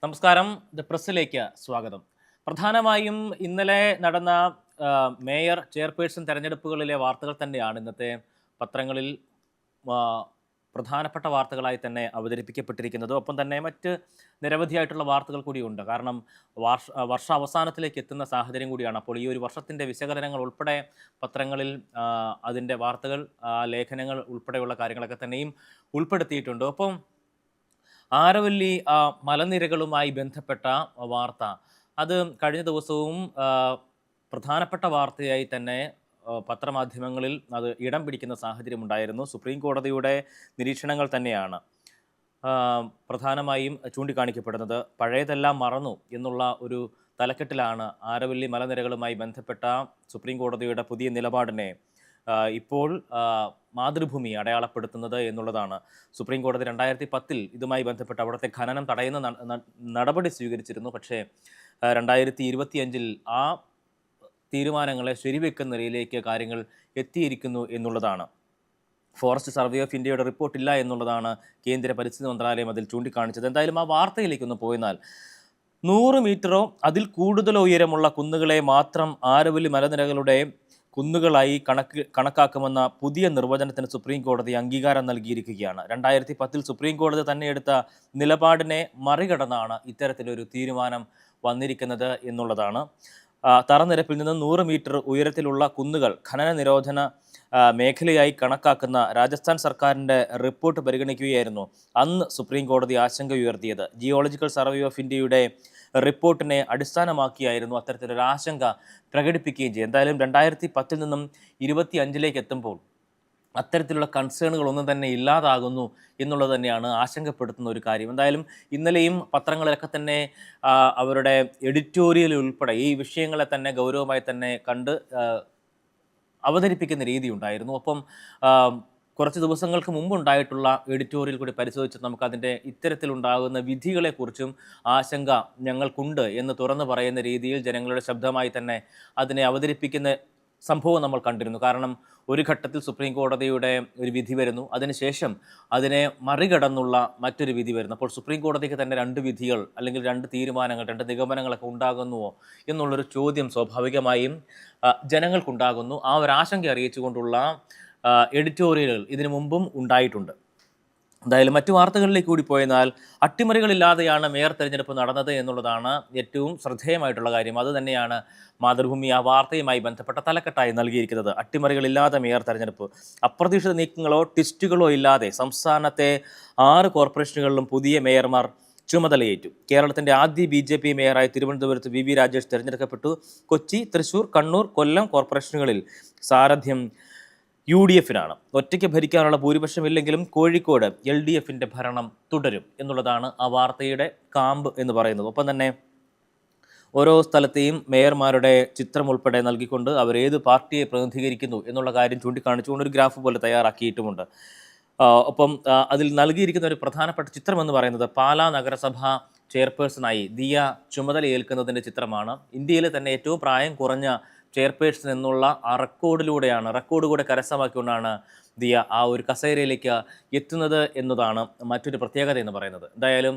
നമസ്കാരം. ദ പ്രസ്സിലേക്ക് സ്വാഗതം. പ്രധാനമായും ഇന്നലെ നടന്ന മേയർ ചെയർപേഴ്സൺ തെരഞ്ഞെടുപ്പുകളിലെ വാർത്തകൾ തന്നെയാണ് ഇന്നത്തെ പത്രങ്ങളിൽ ആ, പ്രധാനപ്പെട്ട വാർത്തകളായി തന്നെ അവതരിപ്പിക്കപ്പെട്ടിരിക്കുന്നത്. ഒപ്പം തന്നെ മറ്റ് നിരവധിയായിട്ടുള്ള വാർത്തകൾ കൂടിയുണ്ട്. കാരണം വർഷാവസാനത്തിലേക്ക് എത്തുന്ന സാഹചര്യം കൂടിയാണ്. അപ്പോൾ ഈ ഒരു വർഷത്തിൻ്റെ വിശകലനങ്ങൾ ഉൾപ്പെടെ പത്രങ്ങളിൽ അതിൻ്റെ വാർത്തകൾ, ലേഖനങ്ങൾ ഉൾപ്പെടെയുള്ള കാര്യങ്ങളൊക്കെ തന്നെയും ഉൾപ്പെടുത്തിയിട്ടുണ്ട്. ഒപ്പം ആരവല്ലി മലനിരകളുമായി ബന്ധപ്പെട്ട വാർത്ത അത് കഴിഞ്ഞ ദിവസവും പ്രധാനപ്പെട്ട വാർത്തയായി തന്നെ പത്രമാധ്യമങ്ങളിൽ അത് ഇടം പിടിക്കുന്ന സാഹചര്യമുണ്ടായിരുന്നു. സുപ്രീം കോടതിയുടെ നിരീക്ഷണങ്ങൾ തന്നെയാണ് പ്രധാനമായും ചൂണ്ടിക്കാണിക്കപ്പെടുന്നത്. പഴയതെല്ലാം മറന്നു എന്നുള്ള ഒരു തലക്കെട്ടിലാണ് ആരവല്ലി മലനിരകളുമായി ബന്ധപ്പെട്ട സുപ്രീം കോടതിയുടെ പുതിയ നിലപാടിനെ ഇപ്പോൾ മാതൃഭൂമി അടയാളപ്പെടുത്തുന്നത് എന്നുള്ളതാണ്. സുപ്രീം കോടതി 2010 ഇതുമായി ബന്ധപ്പെട്ട് അവിടുത്തെ ഖനനം തടയുന്ന നടപടി സ്വീകരിച്ചിരുന്നു. പക്ഷേ 2025 ആ തീരുമാനങ്ങളെ ശരിവെക്കുന്ന നിലയിലേക്ക് കാര്യങ്ങൾ എത്തിയിരിക്കുന്നു എന്നുള്ളതാണ്. ഫോറസ്റ്റ് സർവേ ഓഫ് ഇന്ത്യയുടെ റിപ്പോർട്ടില്ല എന്നുള്ളതാണ് കേന്ദ്ര പരിസ്ഥിതി മന്ത്രാലയം അതിൽ ചൂണ്ടിക്കാണിച്ചത്. എന്തായാലും ആ വാർത്തയിലേക്കൊന്ന് പോയെന്നാൽ 100 മീറ്ററോ അതിൽ കൂടുതലോ ഉയരമുള്ള കുന്നുകളെ മാത്രം ആരവല്ലി മലനിരകളുടെ കുന്നുകളായി കണക്കാക്കുമെന്ന പുതിയ നിർവചനത്തിന് സുപ്രീം കോടതി അംഗീകാരം നൽകിയിരിക്കുകയാണ്. 2010 സുപ്രീം കോടതി തന്നെ എടുത്ത നിലപാടിനെ മറികടന്നാണ് ഇത്തരത്തിലൊരു തീരുമാനം വന്നിരിക്കുന്നത് എന്നുള്ളതാണ്. തറനിരപ്പിൽ നിന്ന് 100 മീറ്റർ ഉയരത്തിലുള്ള കുന്നുകൾ ഖനന നിരോധന മേഖലയായി കണക്കാക്കുന്ന രാജസ്ഥാൻ സർക്കാരിൻ്റെ റിപ്പോർട്ട് പരിഗണിക്കുകയായിരുന്നു അന്ന് സുപ്രീം കോടതി ആശങ്ക ഉയർത്തിയത്. ജിയോളജിക്കൽ സർവേ ഓഫ് ഇന്ത്യയുടെ റിപ്പോർട്ടിനെ അടിസ്ഥാനമാക്കിയായിരുന്നു അത്തരത്തിലൊരു ആശങ്ക പ്രകടിപ്പിക്കുകയും ചെയ്യും. എന്തായാലും 2010 നിന്നും 2025 എത്തുമ്പോൾ അത്തരത്തിലുള്ള കൺസേണുകൾ ഒന്നും തന്നെ ഇല്ലാതാകുന്നു എന്നുള്ളത് തന്നെയാണ് ആശങ്കപ്പെടുത്തുന്ന ഒരു കാര്യം. എന്തായാലും ഇന്നലെയും പത്രങ്ങളിലൊക്കെ തന്നെ അവരുടെ എഡിറ്റോറിയൽ ഉൾപ്പെടെ ഈ വിഷയങ്ങളെ തന്നെ ഗൗരവമായി തന്നെ കണ്ട് അവതരിപ്പിക്കുന്ന രീതി ഉണ്ടായിരുന്നു. ഒപ്പം കുറച്ച് ദിവസങ്ങൾക്ക് മുമ്പുണ്ടായിട്ടുള്ള എഡിറ്റോറിയൽ കൂടി പരിശോധിച്ച് നമുക്കതിൻ്റെ ഇത്തരത്തിലുണ്ടാകുന്ന വിധികളെക്കുറിച്ചും ആശങ്ക ഞങ്ങൾക്കുണ്ട് എന്ന് തുറന്നു പറയുന്ന രീതിയിൽ ജനങ്ങളുടെ ശബ്ദമായി തന്നെ അതിനെ അവതരിപ്പിക്കുന്ന സംഭവം നമ്മൾ കണ്ടിരുന്നു. കാരണം ഒരു ഘട്ടത്തിൽ സുപ്രീം കോടതിയുടെ ഒരു വിധി വരുന്നു, അതിനുശേഷം അതിനെ മറികടന്നുള്ള മറ്റൊരു വിധി വരുന്നു. അപ്പോൾ സുപ്രീം കോടതിക്ക് തന്നെ 2 വിധികൾ അല്ലെങ്കിൽ 2 തീരുമാനങ്ങൾ, 2 നിഗമനങ്ങളൊക്കെ ഉണ്ടാകുന്നുവോ എന്നുള്ളൊരു ചോദ്യം സ്വാഭാവികമായും ജനങ്ങൾക്കുണ്ടാകുന്നു. ആ ഒരു ആശങ്ക അറിയിച്ചുകൊണ്ടുള്ള എഡിറ്റോറിയലുകൾ ഇതിനു മുമ്പും ഉണ്ടായിട്ടുണ്ട്. എന്തായാലും മറ്റു വാർത്തകളിലേക്ക് കൂടി പോയെന്നാൽ അട്ടിമറികളില്ലാതെയാണ് മേയർ തെരഞ്ഞെടുപ്പ് നടന്നത് എന്നുള്ളതാണ് ഏറ്റവും ശ്രദ്ധേയമായിട്ടുള്ള കാര്യം. അതുതന്നെയാണ് മാതൃഭൂമി ആ വാർത്തയുമായി ബന്ധപ്പെട്ട തലക്കെട്ടായി നൽകിയിരിക്കുന്നത്. അട്ടിമറികളില്ലാതെ മേയർ തെരഞ്ഞെടുപ്പ്, അപ്രതീക്ഷിത നീക്കങ്ങളോ ട്വിസ്റ്റുകളോ ഇല്ലാതെ സംസ്ഥാനത്തെ 6 കോർപ്പറേഷനുകളിലും പുതിയ മേയർമാർ ചുമതലയേറ്റു. കേരളത്തിൻ്റെ ആദ്യ BJP മേയറായി തിരുവനന്തപുരത്ത് VV രാജേഷ് തിരഞ്ഞെടുക്കപ്പെട്ടു. കൊച്ചി, തൃശൂർ, കണ്ണൂർ, കൊല്ലം കോർപ്പറേഷനുകളിൽ സാരഥ്യം UDF-നാണ്. ഒറ്റയ്ക്ക് ഭരിക്കാനുള്ള ഭൂരിപക്ഷമില്ലെങ്കിലും കോഴിക്കോട് LDF-ൻ്റെ ഭരണം തുടരും എന്നുള്ളതാണ് ആ വാർത്തയുടെ കാമ്പ് എന്ന് പറയുന്നത്. ഒപ്പം തന്നെ ഓരോ സ്ഥലത്തെയും മേയർമാരുടെ ചിത്രം ഉൾപ്പെടെ നൽകിക്കൊണ്ട് അവരേത് പാർട്ടിയെ പ്രതിനിധീകരിക്കുന്നു എന്നുള്ള കാര്യം ചൂണ്ടിക്കാണിച്ചുകൊണ്ട് ഒരു ഗ്രാഫ് പോലെ തയ്യാറാക്കിയിട്ടുമുണ്ട്. ഒപ്പം അതിൽ നൽകിയിരിക്കുന്ന ഒരു പ്രധാനപ്പെട്ട ചിത്രം എന്ന് പറയുന്നത് പാലാ നഗരസഭ ചെയർപേഴ്സണായി ദിയ ചുമതലയേൽക്കുന്നതിൻ്റെ ചിത്രമാണ്. ഇന്ത്യയിലെ തന്നെ ഏറ്റവും പ്രായം കുറഞ്ഞ ചെയർപേഴ്സൺ എന്നുള്ള ആ റെക്കോർഡ് കൂടെ കരസ്ഥമാക്കിക്കൊണ്ടാണ് ദിയ ആ ഒരു കസേരയിലേക്ക് എത്തുന്നത് എന്നതാണ് മറ്റൊരു പ്രത്യേകത എന്ന് പറയുന്നത്. എന്തായാലും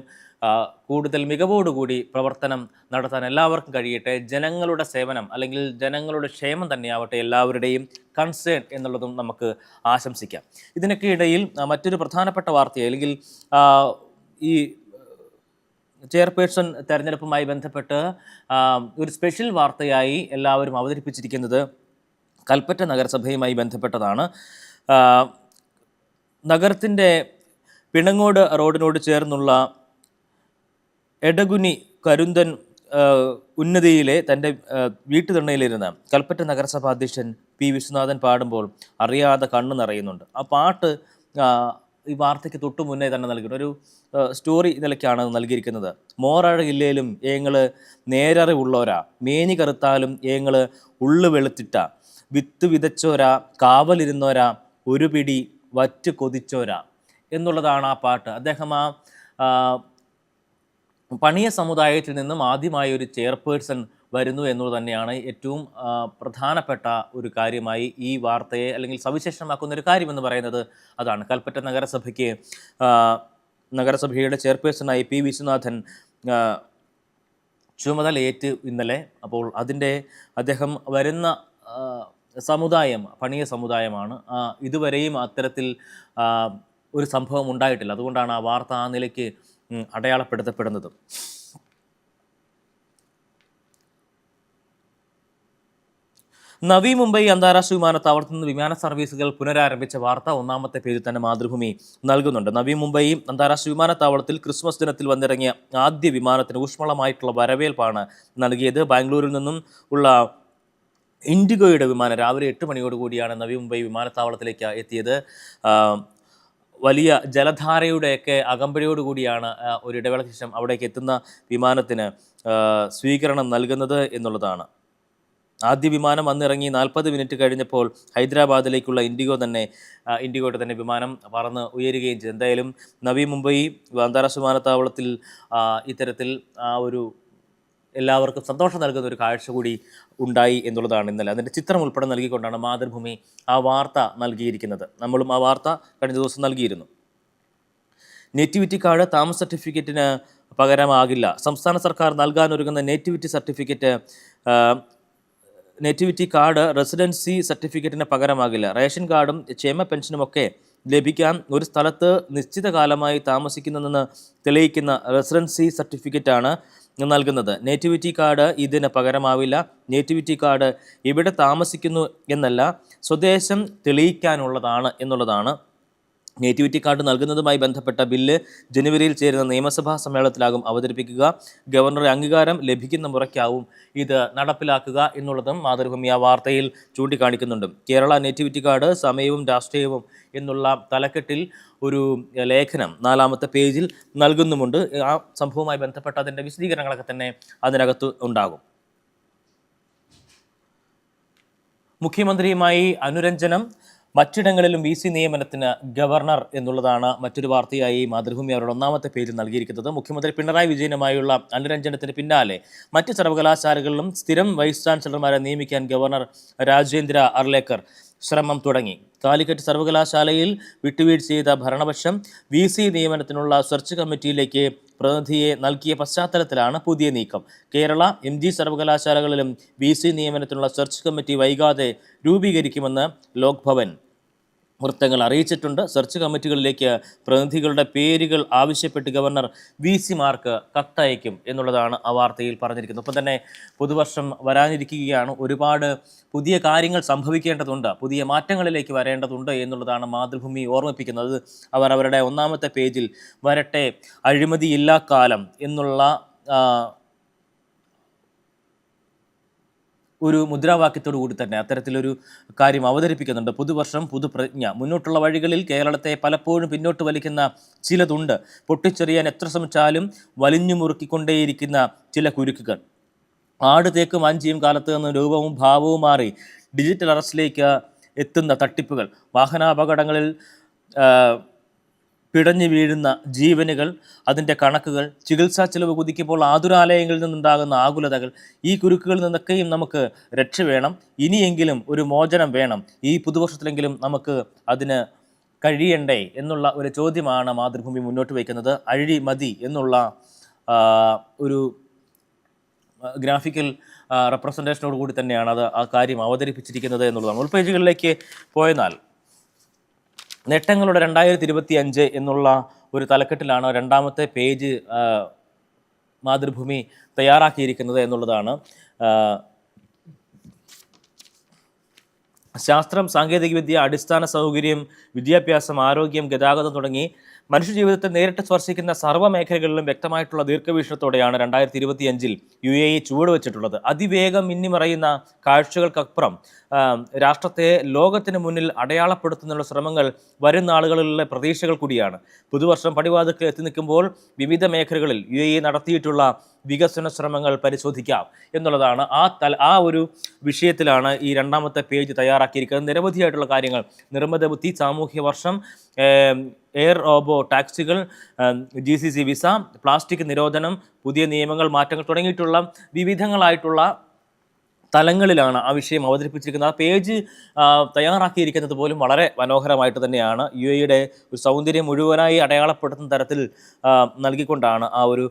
കൂടുതൽ മികവോടുകൂടി പ്രവർത്തനം നടത്താൻ എല്ലാവർക്കും കഴിയട്ടെ. ജനങ്ങളുടെ സേവനം അല്ലെങ്കിൽ ജനങ്ങളുടെ ക്ഷേമം തന്നെയാവട്ടെ എല്ലാവരുടെയും കൺസേൺ എന്നുള്ളതും നമുക്ക് ആശംസിക്കാം. ഇതിനൊക്കെ ഇടയിൽ മറ്റൊരു പ്രധാനപ്പെട്ട വാർത്ത അല്ലെങ്കിൽ ഈ ചെയർപേഴ്സൺ തെരഞ്ഞെടുപ്പുമായി ബന്ധപ്പെട്ട് ഒരു സ്പെഷ്യൽ വാർത്തയായി എല്ലാവരും അവതരിപ്പിച്ചിരിക്കുന്നത് കൽപ്പറ്റ നഗരസഭയുമായി ബന്ധപ്പെട്ടതാണ്. നഗരത്തിൻ്റെ പിണങ്ങോട് റോഡിനോട് ചേർന്നുള്ള എടഗുനി കരുന്തൻ ഉന്നതിയിലെ തൻ്റെ വീട്ടുതിണ്ണയിലിരുന്ന് കൽപ്പറ്റ നഗരസഭ അധ്യക്ഷൻ P. വിശ്വനാഥൻ പാടുമ്പോൾ അറിയാതെ കണ്ണു നിറയുന്നുണ്ട്. ആ പാട്ട് ഈ വാർത്തയ്ക്ക് തൊട്ടു മുന്നേ തന്നെ നൽകിയിട്ട് ഒരു സ്റ്റോറി നിലയ്ക്കാണ് നൽകിയിരിക്കുന്നത്. മോറഴകില്ലേലും ഏങ്ങള് നേരറിവുള്ളോരാ, മേനി കറുത്താലും ഏങ്ങള് ഉള്ളു വെളുത്തിട്ട, വിത്ത് വിതച്ചോരാ, കാവലിരുന്നോരാ, ഒരു പിടി വറ്റ് കൊതിച്ചോരാ എന്നുള്ളതാണ് ആ പാട്ട്. അദ്ദേഹം ആ പണിയ സമുദായത്തിൽ നിന്നും ആദ്യമായി ഒരു ചെയർപേഴ്സൺ വരുന്നു എന്നുള്ളത് തന്നെയാണ് ഏറ്റവും പ്രധാനപ്പെട്ട ഒരു കാര്യമായി ഈ വാർത്തയെ അല്ലെങ്കിൽ സവിശേഷമാക്കുന്ന ഒരു കാര്യമെന്ന് പറയുന്നത് അതാണ്. കൽപ്പറ്റ നഗരസഭയുടെ ചെയർപേഴ്സണായി P. വിശ്വനാഥൻ ചുമതലയേറ്റ് ഇന്നലെ. അപ്പോൾ അദ്ദേഹം വരുന്ന സമുദായം പണിയ സമുദായമാണ്. ഇതുവരെയും അത്തരത്തിൽ ഒരു സംഭവം ഉണ്ടായിട്ടില്ല. അതുകൊണ്ടാണ് ആ വാർത്ത ആ നിലയ്ക്ക് അടയാളപ്പെടുത്തപ്പെടുന്നത്. നവി മുംബൈ അന്താരാഷ്ട്ര വിമാനത്താവളത്തിൽ നിന്ന് വിമാന സർവീസുകൾ പുനരാരംഭിച്ച വാർത്ത ഒന്നാമത്തെ പേജിൽ തന്നെ മാതൃഭൂമി നൽകുന്നുണ്ട്. നവി മുംബൈ അന്താരാഷ്ട്ര വിമാനത്താവളത്തിൽ ക്രിസ്മസ് ദിനത്തിൽ വന്നിറങ്ങിയ ആദ്യ വിമാനത്തിന് ഊഷ്മളമായിട്ടുള്ള വരവേൽപ്പാണ് നൽകിയത്. ബാംഗ്ലൂരിൽ നിന്നും ഉള്ള ഇൻഡിഗോയുടെ വിമാനം രാവിലെ 8 മണിയോടുകൂടിയാണ് നവി മുംബൈ വിമാനത്താവളത്തിലേക്ക് എത്തിയത്. വലിയ ജലധാരയുടെയൊക്കെ അകമ്പടിയോടുകൂടിയാണ് ഒരു ഇടവേളയ്ക്ക് ശേഷം അവിടേക്ക് എത്തുന്ന വിമാനത്തിന് സ്വീകരണം നൽകുന്നത് എന്നുള്ളതാണ്. ആദ്യ വിമാനം വന്നിറങ്ങി 40 മിനിറ്റ് കഴിഞ്ഞപ്പോൾ ഹൈദരാബാദിലേക്കുള്ള ഇൻഡിഗോയുടെ തന്നെ വിമാനം പറന്ന് ഉയരുകയും ചെയ്തു. എന്തായാലും നവി മുംബൈ അന്താരാഷ്ട്ര വിമാനത്താവളത്തിൽ ഇത്തരത്തിൽ ഒരു എല്ലാവർക്കും സന്തോഷം നൽകുന്ന ഒരു കാഴ്ച കൂടി ഉണ്ടായി എന്നുള്ളതാണ് ഇന്നലെ. അതിൻ്റെ ചിത്രം ഉൾപ്പെടെ നൽകിക്കൊണ്ടാണ് മാതൃഭൂമി ആ വാർത്ത നൽകിയിരിക്കുന്നത്. നമ്മളും ആ വാർത്ത കഴിഞ്ഞ ദിവസം നൽകിയിരുന്നു. നേറ്റിവിറ്റി കാർഡ് താമസ സർട്ടിഫിക്കറ്റിന് പകരമാകില്ല. സംസ്ഥാന സർക്കാർ നൽകാനൊരുങ്ങുന്ന നേറ്റിവിറ്റി കാർഡ് റെസിഡൻസി സർട്ടിഫിക്കറ്റിന് പകരമാകില്ല. റേഷൻ കാർഡും ക്ഷേമ പെൻഷനുമൊക്കെ ലഭിക്കാൻ ഒരു സ്ഥലത്ത് നിശ്ചിത കാലമായി താമസിക്കുന്നതെന്ന് തെളിയിക്കുന്ന റെസിഡൻസി സർട്ടിഫിക്കറ്റാണ് നൽകുന്നത്. നേറ്റിവിറ്റി കാർഡ് ഇതിന് പകരമാവില്ല. നേറ്റിവിറ്റി കാർഡ് എവിടെ താമസിക്കുന്നു എന്നല്ല, സ്വദേശം തെളിയിക്കാനുള്ളതാണ് എന്നുള്ളതാണ്. നേറ്റിവിറ്റി കാർഡ് നൽകുന്നതുമായി ബന്ധപ്പെട്ട ബില്ല് ജനുവരിയിൽ ചേരുന്ന നിയമസഭാ സമ്മേളനത്തിലാകും അവതരിപ്പിക്കുക. ഗവർണറുടെ അംഗീകാരം ലഭിക്കുന്ന മുറയ്ക്കാവും ഇത് നടപ്പിലാക്കുക എന്നുള്ളതും മാതൃഭൂമി ആ വാർത്തയിൽ ചൂണ്ടിക്കാണിക്കുന്നുണ്ട്. കേരള നേറ്റിവിറ്റി കാർഡ് സമയവും രാഷ്ട്രീയവും എന്നുള്ള തലക്കെട്ടിൽ ഒരു ലേഖനം 4-ാമത്തെ പേജിൽ നൽകുന്നുമുണ്ട്. ആ സംഭവവുമായി ബന്ധപ്പെട്ട അതിൻ്റെ വിശദീകരണങ്ങളൊക്കെ തന്നെ അതിനകത്ത് ഉണ്ടാകും. മുഖ്യമന്ത്രിയുമായി അനുരഞ്ജനം, മറ്റിടങ്ങളിലും VC നിയമനത്തിന് ഗവർണർ എന്നുള്ളതാണ് മറ്റൊരു വാർത്തയായി മാതൃഭൂമി അവരുടെ 1-ാമത്തെ പേജിൽ നൽകിയിരിക്കുന്നത്. മുഖ്യമന്ത്രി പിണറായി വിജയനുമായുള്ള അനുരഞ്ജനത്തിന് പിന്നാലെ മറ്റ് സർവകലാശാലകളിലും സ്ഥിരം വൈസ് ചാൻസലർമാരെ നിയമിക്കാൻ ഗവർണർ രാജേന്ദ്ര അർലേക്കർ ശ്രമം തുടങ്ങി. കാലിക്കറ്റ് സർവകലാശാലയിൽ വിട്ടുവീഴ്ച ചെയ്ത ഭരണപക്ഷം VC നിയമനത്തിനുള്ള സെർച്ച് കമ്മിറ്റിയിലേക്ക് പ്രതിനിധിയെ നൽകിയ പശ്ചാത്തലത്തിലാണ് പുതിയ നീക്കം. കേരള MG സർവകലാശാലകളിലും VC നിയമനത്തിനുള്ള സെർച്ച് കമ്മിറ്റി വൈകാതെ രൂപീകരിക്കുമെന്ന് ലോക് ഭവൻ വൃത്തങ്ങൾ അറിയിച്ചിട്ടുണ്ട്. സെർച്ച് കമ്മിറ്റികളിലേക്ക് പ്രതിനിധികളുടെ പേരുകൾ ആവശ്യപ്പെട്ട് ഗവർണർ VC-മാർക്ക് കത്തയക്കും എന്നുള്ളതാണ് ആ വാർത്തയിൽ പറഞ്ഞിരിക്കുന്നത്. ഒപ്പം തന്നെ പുതുവർഷം വരാനിരിക്കുകയാണ്. ഒരുപാട് പുതിയ കാര്യങ്ങൾ സംഭവിക്കേണ്ടതുണ്ട്, പുതിയ മാറ്റങ്ങളിലേക്ക് വരേണ്ടതുണ്ട് എന്നുള്ളതാണ് മാതൃഭൂമി ഓർമ്മിപ്പിക്കുന്നത്. അവർ അവരുടെ 1-ാമത്തെ പേജിൽ വരട്ടെ അഴിമതിയില്ലാ കാലം എന്നുള്ള ഒരു മുദ്രാവാക്യത്തോടു കൂടി തന്നെ അത്തരത്തിലൊരു കാര്യം അവതരിപ്പിക്കുന്നുണ്ട്. പുതുവർഷം പുതുപ്രജ്ഞ. മുന്നോട്ടുള്ള വഴികളിൽ കേരളത്തെ പലപ്പോഴും പിന്നോട്ട് വലിക്കുന്ന ചിലതുണ്ട്. പൊട്ടിച്ചെറിയാൻ എത്ര ശ്രമിച്ചാലും വലിഞ്ഞു മുറുക്കിക്കൊണ്ടേയിരിക്കുന്ന ചില കുരുക്കുകൾ. ആട് തേക്കും അഞ്ചിയും കാലത്ത് നിന്ന് രൂപവും ഭാവവും മാറി ഡിജിറ്റൽ അറസ്റ്റിലേക്ക് എത്തുന്ന തട്ടിപ്പുകൾ, വാഹനാപകടങ്ങളിൽ പിടഞ്ഞു വീഴുന്ന ജീവനുകൾ, അതിൻ്റെ കണക്കുകൾ, ചികിത്സാ ചെലവ് കുതിക്കുമ്പോൾ ആതുരാലയങ്ങളിൽ നിന്നുണ്ടാകുന്ന ആകുലതകൾ, ഈ കുരുക്കുകളിൽ നിന്നൊക്കെയും നമുക്ക് രക്ഷ വേണം. ഇനിയെങ്കിലും ഒരു മോചനം വേണം. ഈ പുതുവർഷത്തിലെങ്കിലും നമുക്ക് അതിന് കഴിയണ്ടേ എന്നുള്ള ഒരു ചോദ്യമാണ് മാതൃഭൂമി മുന്നോട്ട് വയ്ക്കുന്നത്. അഴിമതി എന്നുള്ള ഒരു ഗ്രാഫിക്കൽ റെപ്രസെൻറ്റേഷനോട് കൂടി തന്നെയാണ് ആ കാര്യം അവതരിപ്പിച്ചിരിക്കുന്നത് എന്നുള്ളതാണ്. ഉൾപേജുകളിലേക്ക് പോയെന്നാൽ നേട്ടങ്ങളുടെ 2025 എന്നുള്ള ഒരു തലക്കെട്ടിലാണ് 2-ാമത്തെ പേജ് മാതൃഭൂമി തയ്യാറാക്കിയിരിക്കുന്നത് എന്നുള്ളതാണ്. ശാസ്ത്രം, സാങ്കേതികവിദ്യ, അടിസ്ഥാന സൗകര്യം, വിദ്യാഭ്യാസം, ആരോഗ്യം, ഗതാഗതം തുടങ്ങി മനുഷ്യജീവിതത്തെ നേരിട്ട് സ്പർശിക്കുന്ന സർവ്വമേഖലകളിലും വ്യക്തമായിട്ടുള്ള ദീർഘവീക്ഷണത്തോടെയാണ് 2025 UAE ചുവടുവെച്ചിട്ടുള്ളത്. അതിവേഗം മിന്നിമറയുന്ന കാഴ്ചകൾക്കപ്പുറം രാഷ്ട്രത്തെ ലോകത്തിന് മുന്നിൽ അടയാളപ്പെടുത്തുന്നുള്ള ശ്രമങ്ങൾ വരും നാളുകളിലെ പ്രതീക്ഷകൾ കൂടിയാണ്. പുതുവർഷം പടിവാതിൽക്കൽ എത്തി നിൽക്കുമ്പോൾ വിവിധ മേഖലകളിൽ UAE നടത്തിയിട്ടുള്ള വികസന ശ്രമങ്ങൾ പരിശോധിക്കാം എന്നുള്ളതാണ്. ആ ഒരു വിഷയത്തിലാണ് ഈ 2-ാമത്തെ പേജ് തയ്യാറാക്കിയിരിക്കുന്നത്. നിരവധിയായിട്ടുള്ള കാര്യങ്ങൾ, നിർമ്മിത ബുദ്ധി, സാമൂഹ്യ വർഷം, എയർ റോബോ ടാക്സികൾ, GCC വിസ, പ്ലാസ്റ്റിക് നിരോധനം, പുതിയ നിയമങ്ങൾ, മാറ്റങ്ങൾ തുടങ്ങിയിട്ടുള്ള വിവിധങ്ങളായിട്ടുള്ള തലങ്ങളിലാണ് ആ വിഷയം അവതരിപ്പിച്ചിരിക്കുന്നത്. ആ പേജ് തയ്യാറാക്കിയിരിക്കുന്നത് പോലും വളരെ മനോഹരമായിട്ട് തന്നെയാണ്. UAE-യുടെ ഒരു സൗന്ദര്യം മുഴുവനായി അടയാളപ്പെടുത്തുന്ന തരത്തിൽ നൽകിക്കൊണ്ടാണ് ആ ഒരു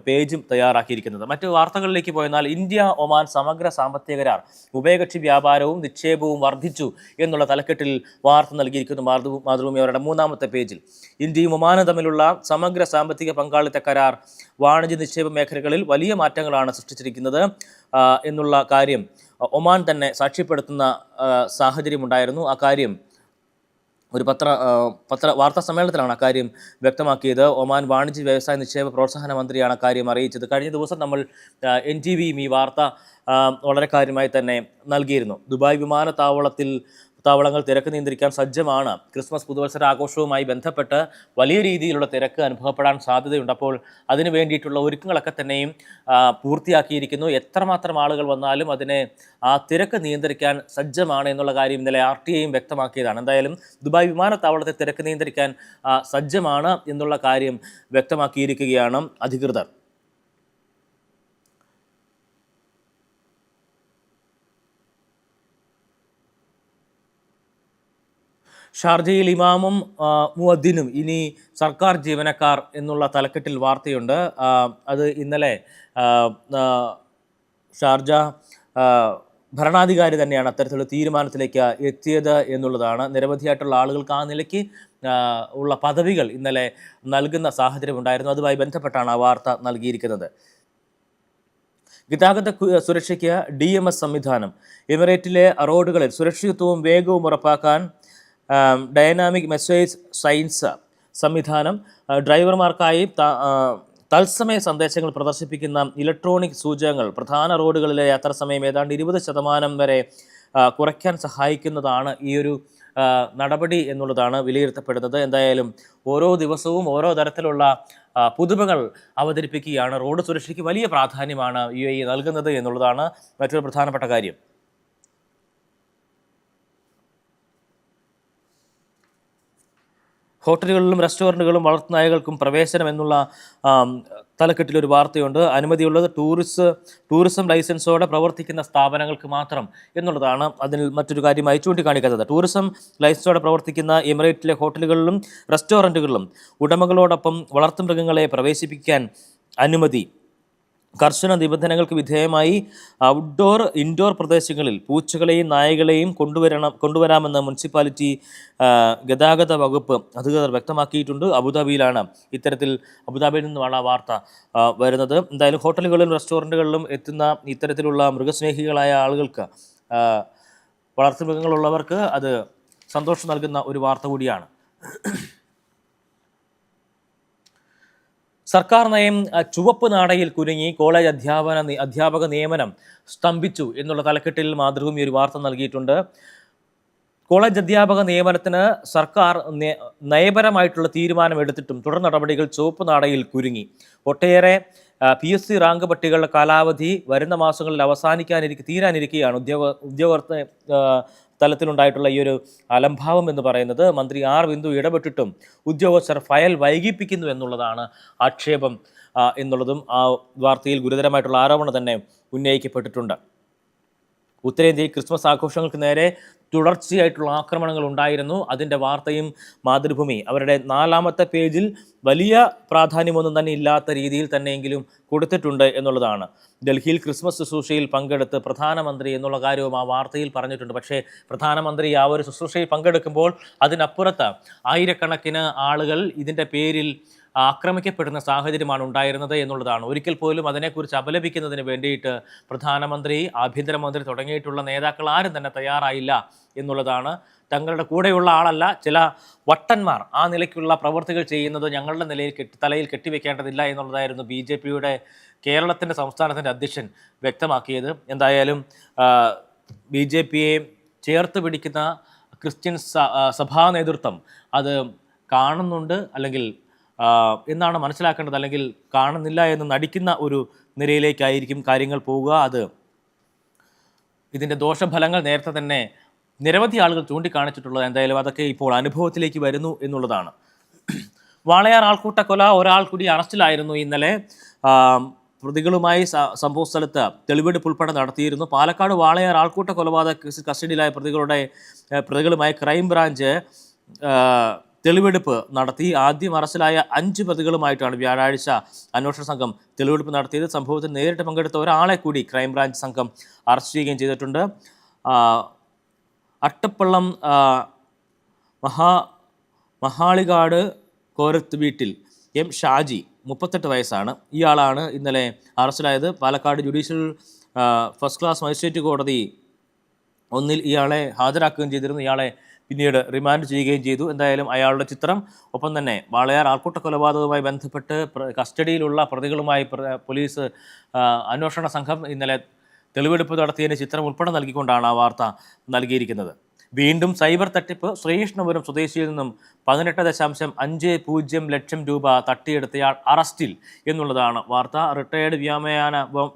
പേജും തയ്യാറാക്കിയിരിക്കുന്നത്. മറ്റു വാർത്തകളിലേക്ക് പോയെന്നാൽ ഇന്ത്യ ഒമാൻ സമഗ്ര സാമ്പത്തിക കരാർ, ഉഭയകക്ഷി വ്യാപാരവും നിക്ഷേപവും വർദ്ധിച്ചു എന്നുള്ള തലക്കെട്ടിൽ വാർത്ത നൽകിയിരിക്കുന്നു മാതൃഭൂമി അവരുടെ 3-ാമത്തെ പേജിൽ. ഇന്ത്യയും ഒമാനും തമ്മിലുള്ള സമഗ്ര സാമ്പത്തിക പങ്കാളിത്ത കരാർ വാണിജ്യ നിക്ഷേപ മേഖലകളിൽ വലിയ മാറ്റങ്ങളാണ് സൃഷ്ടിച്ചിരിക്കുന്നത് എന്നുള്ള കാര്യം ഒമാൻ തന്നെ സാക്ഷ്യപ്പെടുത്തുന്ന സാഹചര്യമുണ്ടായിരുന്നു. ആ കാര്യം ഒരു വാർത്താ സമ്മേളനത്തിലാണ് അക്കാര്യം വ്യക്തമാക്കിയത്. ഒമാൻ വാണിജ്യ വ്യവസായ നിക്ഷേപ പ്രോത്സാഹന മന്ത്രിയാണ് അക്കാര്യം അറിയിച്ചത്. കഴിഞ്ഞ ദിവസം നമ്മൾ NTVയും ഈ വാർത്ത വളരെ കാര്യമായി തന്നെ നൽകിയിരുന്നു. ദുബായ് വിമാനത്താവളങ്ങൾ തിരക്ക് നിയന്ത്രിക്കാൻ സജ്ജമാണ്. ക്രിസ്മസ് പുതുവത്സര ആഘോഷവുമായി ബന്ധപ്പെട്ട് വലിയ രീതിയിലുള്ള തിരക്ക് അനുഭവപ്പെടാൻ സാധ്യതയുണ്ട്. അപ്പോൾ അതിനു വേണ്ടിയിട്ടുള്ള ഒരുക്കങ്ങളൊക്കെ തന്നെയും പൂർത്തിയാക്കിയിരിക്കുന്നു. എത്രമാത്രം ആളുകൾ വന്നാലും ആ തിരക്ക് നിയന്ത്രിക്കാൻ സജ്ജമാണ് എന്നുള്ള കാര്യം ഇന്നലെ RTIയും വ്യക്തമാക്കിയതാണ്. എന്തായാലും ദുബായ് വിമാനത്താവളത്തെ തിരക്ക് നിയന്ത്രിക്കാൻ സജ്ജമാണ് എന്നുള്ള കാര്യം വ്യക്തമാക്കിയിരിക്കുകയാണ് അധികൃതർ. ഷാർജയിൽ ഇമാമും മുഅദ്ദിനും ഇനി സർക്കാർ ജീവനക്കാർ എന്നുള്ള തലക്കെട്ടിൽ വാർത്തയുണ്ട്. അത് ഇന്നലെ ഷാർജ ഭരണാധികാരി തന്നെയാണ് അത്തരത്തിലുള്ള തീരുമാനത്തിലേക്ക് എത്തിയത് എന്നുള്ളതാണ്. നിരവധിയായിട്ടുള്ള ആളുകൾക്ക് ആ നിലയ്ക്ക് ഉള്ള പദവികൾ ഇന്നലെ നൽകുന്ന സാഹചര്യം ഉണ്ടായിരുന്നു. അതുമായി ബന്ധപ്പെട്ടാണ് ആ വാർത്ത നൽകിയിരിക്കുന്നത്. ഗതാഗത സുരക്ഷയ്ക്ക് DMS സംവിധാനം. എമിറേറ്റിലെ റോഡുകളിൽ സുരക്ഷിതത്വവും വേഗവും ഉറപ്പാക്കാൻ ഡൈനാമിക് മെസ്സേജ് സയൻസ് സംവിധാനം, ഡ്രൈവർമാർക്കായി തത്സമയ സന്ദേശങ്ങൾ പ്രദർശിപ്പിക്കുന്ന ഇലക്ട്രോണിക് സൂചകങ്ങൾ പ്രധാന റോഡുകളിലെ യാത്രാസമയം ഏതാണ്ട് 20% വരെ കുറയ്ക്കാൻ സഹായിക്കുന്നതാണ് ഈ ഒരു നടപടി എന്നുള്ളതാണ് വിലയിരുത്തപ്പെടുന്നത്. എന്തായാലും ഓരോ ദിവസവും ഓരോ തരത്തിലുള്ള പുതുമകൾ അവതരിപ്പിക്കുകയാണ്. റോഡ് സുരക്ഷയ്ക്ക് വലിയ പ്രാധാന്യമാണ് UAE നൽകുന്നത് എന്നുള്ളതാണ് മറ്റൊരു പ്രധാനപ്പെട്ട കാര്യം. ഹോട്ടലുകളിലും റെസ്റ്റോറൻറ്റുകളും വളർത്തുനായകൾക്കും പ്രവേശനം എന്നുള്ള തലക്കെട്ടിലൊരു വാർത്തയുണ്ട്. അനുമതിയുള്ളത് ടൂറിസം ലൈസൻസോടെ പ്രവർത്തിക്കുന്ന സ്ഥാപനങ്ങൾക്ക് മാത്രം എന്നുള്ളതാണ് അതിൽ മറ്റൊരു കാര്യമായി ചൂണ്ടിക്കാണിക്കുന്നത്. ടൂറിസം ലൈസൻസോടെ പ്രവർത്തിക്കുന്ന എമിറേറ്റിലെ ഹോട്ടലുകളിലും റെസ്റ്റോറൻറ്റുകളിലും ഉടമകളോടൊപ്പം വളർത്തുമൃഗങ്ങളെ പ്രവേശിപ്പിക്കാൻ അനുമതി. കർശന നിബന്ധനകൾക്ക് വിധേയമായി ഔട്ട്ഡോർ ഇൻഡോർ പ്രദേശങ്ങളിൽ പൂച്ചകളെയും നായകളെയും കൊണ്ടുവരാമെന്ന് മുനിസിപ്പാലിറ്റി ഗതാഗത വകുപ്പ് അധികൃതർ വ്യക്തമാക്കിയിട്ടുണ്ട്. അബുദാബിയിൽ നിന്നുമാണ് ആ വാർത്ത വരുന്നത്. എന്തായാലും ഹോട്ടലുകളിലും റെസ്റ്റോറൻറ്റുകളിലും എത്തുന്ന ഇത്തരത്തിലുള്ള മൃഗസ്നേഹികളായ ആളുകൾക്ക്, വളർത്തുമൃഗങ്ങളുള്ളവർക്ക് അത് സന്തോഷം നൽകുന്ന ഒരു വാർത്ത കൂടിയാണ്. സർക്കാർ നയം ചുവപ്പ് നാടയിൽ കുരുങ്ങി, കോളേജ് അധ്യാപക നിയമനം സ്തംഭിച്ചു എന്നുള്ള തലക്കെട്ടിൽ മാതൃഭൂമി ഒരു വാർത്ത നൽകിയിട്ടുണ്ട്. കോളേജ് അധ്യാപക നിയമനത്തിന് സർക്കാർ നയപരമായിട്ടുള്ള തീരുമാനം എടുത്തിട്ടും തുടർ നടപടികൾ ചുവപ്പ് നാടയിൽ കുരുങ്ങി. ഒട്ടേറെ PSC റാങ്ക് പട്ടികകളുടെ കാലാവധി വരുന്ന മാസങ്ങളിൽ തീരാനിരിക്കുകയാണ്. ഉദ്യോഗസ്ഥ തലത്തിലുണ്ടായിട്ടുള്ള ഈ ഒരു അലംഭാവം എന്ന് പറയുന്നത്. മന്ത്രി ബിന്ദു ഇടപെട്ടിട്ടും ഉദ്യോഗസ്ഥർ ഫയൽ വൈകിപ്പിക്കുന്നു എന്നുള്ളതാണ് ആക്ഷേപം എന്നുള്ളതും ആ വാർത്തയിൽ ഗുരുതരമായിട്ടുള്ള ആരോപണം തന്നെ ഉന്നയിക്കപ്പെട്ടിട്ടുണ്ട്. ഉത്തരേന്ത്യയിൽ ക്രിസ്മസ് ആഘോഷങ്ങൾക്ക് നേരെ തുടർച്ചയായിട്ടുള്ള ആക്രമണങ്ങൾ ഉണ്ടായിരുന്നു. അതിൻ്റെ വാർത്തയും മാതൃഭൂമി അവരുടെ 4-ാമത്തെ പേജിൽ വലിയ പ്രാധാന്യമൊന്നും തന്നെ ഇല്ലാത്ത രീതിയിൽ തന്നെയെങ്കിലും കൊടുത്തിട്ടുണ്ട് എന്നുള്ളതാണ്. ഡൽഹിയിൽ ക്രിസ്മസ് ശുശ്രൂഷയിൽ പങ്കെടുത്ത് പ്രധാനമന്ത്രി എന്നുള്ള കാര്യവും ആ വാർത്തയിൽ പറഞ്ഞിട്ടുണ്ട്. പക്ഷേ പ്രധാനമന്ത്രി ആ ഒരു ശുശ്രൂഷയിൽ പങ്കെടുക്കുമ്പോൾ അതിനപ്പുറത്ത് ആയിരക്കണക്കിന് ആളുകൾ ഇതിൻ്റെ പേരിൽ ആക്രമിക്കപ്പെടുന്ന സാഹചര്യമാണ് ഉണ്ടായിരുന്നത് എന്നുള്ളതാണ്. ഒരിക്കൽ പോലും അതിനെക്കുറിച്ച് അപലപിക്കുന്നതിന് വേണ്ടിയിട്ട് പ്രധാനമന്ത്രി, ആഭ്യന്തരമന്ത്രി തുടങ്ങിയിട്ടുള്ള നേതാക്കൾ ആരും തന്നെ തയ്യാറായില്ല എന്നുള്ളതാണ്. തങ്ങളുടെ കൂടെയുള്ള ആളല്ല, ചില വട്ടന്മാർ ആ നിലയ്ക്കുള്ള പ്രവൃത്തികൾ ചെയ്യുന്നത് ഞങ്ങളുടെ തലയിൽ കെട്ടിവെക്കേണ്ടതില്ല എന്നുള്ളതായിരുന്നു BJPയുടെ കേരളത്തിൻ്റെ സംസ്ഥാനത്തിൻ്റെ അധ്യക്ഷൻ വ്യക്തമാക്കിയത്. എന്തായാലും BJPയെ ചേർത്ത് പിടിക്കുന്ന ക്രിസ്ത്യൻ സഭാ നേതൃത്വം അത് കാണുന്നുണ്ട്, അല്ലെങ്കിൽ എന്നാണ് മനസ്സിലാക്കേണ്ടത്, അല്ലെങ്കിൽ കാണുന്നില്ല എന്ന് നടിക്കുന്ന ഒരു നിലയിലേക്കായിരിക്കും കാര്യങ്ങൾ പോവുക. ഇതിൻ്റെ ദോഷഫലങ്ങൾ നേരത്തെ തന്നെ നിരവധി ആളുകൾ ചൂണ്ടിക്കാണിച്ചിട്ടുള്ളത്. എന്തായാലും അതൊക്കെ ഇപ്പോൾ അനുഭവത്തിലേക്ക് വരുന്നു എന്നുള്ളതാണ്. വാളയാർ ആൾക്കൂട്ടക്കൊല, ഒരാൾ കൂടി അറസ്റ്റിലായിരുന്നു ഇന്നലെ. പ്രതികളുമായി സംഭവ സ്ഥലത്ത് തെളിവെടുപ്പ് ഉൾപ്പെടെ നടത്തിയിരുന്നു. പാലക്കാട് വാളയാർ ആൾക്കൂട്ട കൊലപാതക കേസിൽ കസ്റ്റഡിയിലായ പ്രതികളുമായി ക്രൈംബ്രാഞ്ച് തെളിവെടുപ്പ് നടത്തി. ആദ്യം അറസ്റ്റിലായ 5 പ്രതികളുമായിട്ടാണ് വ്യാഴാഴ്ച അന്വേഷണ സംഘം തെളിവെടുപ്പ് നടത്തിയത്. സംഭവത്തിൽ നേരിട്ട് പങ്കെടുത്ത ഒരാളെ കൂടി ക്രൈംബ്രാഞ്ച് സംഘം അറസ്റ്റ് ചെയ്യുകയും ചെയ്തിട്ടുണ്ട്. അട്ടപ്പള്ളം മഹാളികാട് കോരത്ത് വീട്ടിൽ എം ഷാജി 38 വയസ്സാണ്. ഇയാളാണ് ഇന്നലെ അറസ്റ്റിലായത്. Palakkad judicial first class magistrate കോടതി 1 ഇയാളെ ഹാജരാക്കുകയും ചെയ്തിരുന്നു. ഇയാളെ പിന്നീട് റിമാൻഡ് ചെയ്യുകയും ചെയ്തു. എന്തായാലും അയാളുടെ ചിത്രം, ഒപ്പം തന്നെ വാളയാർ ആൾക്കൂട്ട കൊലപാതകവുമായി ബന്ധപ്പെട്ട് കസ്റ്റഡിയിലുള്ള പ്രതികളുമായി പോലീസ് അന്വേഷണ സംഘം ഇന്നലെ തെളിവെടുപ്പ് നടത്തിയതിൻ്റെ ചിത്രം ഉൾപ്പെടെ നൽകിക്കൊണ്ടാണ് ആ വാർത്ത നൽകിയിരിക്കുന്നത്. വീണ്ടും സൈബർ തട്ടിപ്പ്. ശ്രീകൃഷ്ണപുരം സ്വദേശിയിൽ നിന്നും 18.50 ലക്ഷം രൂപ തട്ടിയെടുത്തയാൾ അറസ്റ്റിൽ എന്നുള്ളതാണ് വാർത്ത. റിട്ടയേർഡ്